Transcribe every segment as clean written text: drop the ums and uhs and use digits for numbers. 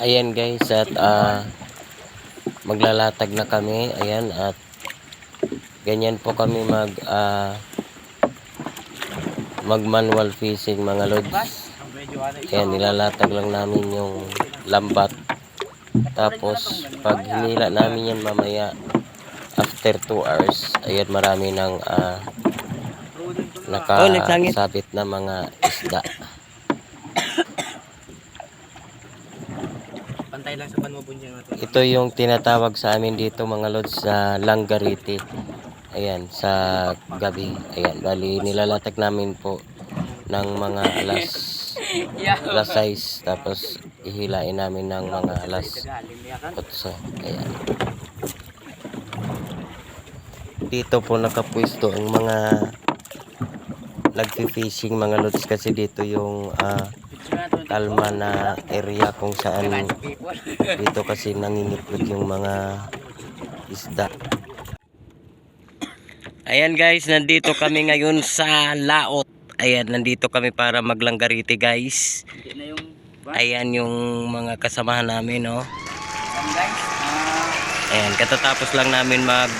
Ayan guys, at maglalatag na kami. Ayan, at ganyan po kami mag manual fishing mga lods. Ayan, nilalatag lang namin yung lambat. Tapos pag hinila namin yan mamaya after 2 hours, ayan, marami ng nakasabit na mga isda. Pantay lang sa panmabunjang natin. Ito yung tinatawag sa amin dito mga lods sa Langariti. Ayan, sa gabi. Ayan, bali nilalatag namin po ng mga alas 6, tapos ihilain namin ng mga alas 8. Ayan. Dito po nakapwesto ang mga nagfi-fishing mga lods, kasi dito yung kalma na area kung saan dito kasi nangingitlog yung mga isda. Ayan guys, nandito kami ngayon sa laot. Ayan, nandito kami para maglanggariti guys. Ayan yung mga kasamahan namin, no. Ayan, katatapos lang namin mag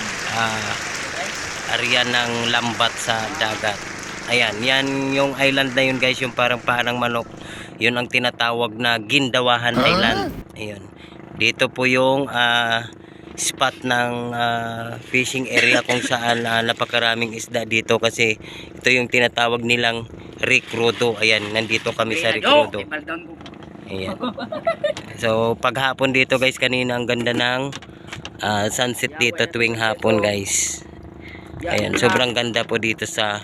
area ng lambat sa dagat. Ayan, yan yung island na yun guys, yung parang paanang manok. Yun ang tinatawag na Gindawahan Island. Ayun. Dito po yung spot ng fishing area kung saan napakaraming isda dito, kasi ito yung tinatawag nilang Recrudo. Ayan, nandito kami sa Recrudo. Ayan. So paghapon dito guys, kanina ang ganda ng sunset dito tuwing hapon guys. Ayan, sobrang ganda po dito sa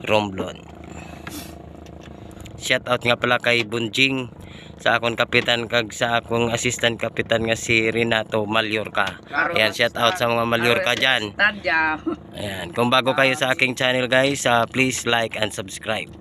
Romblon. Shout out nga pala kay Bunjing, sa akong kapitan kag sa akong assistant kapitan nga si Renato Mallorca. Ayan, shout out sa mga Mallorca dyan. Ayan, kung bago kayo sa aking channel guys, please like and subscribe.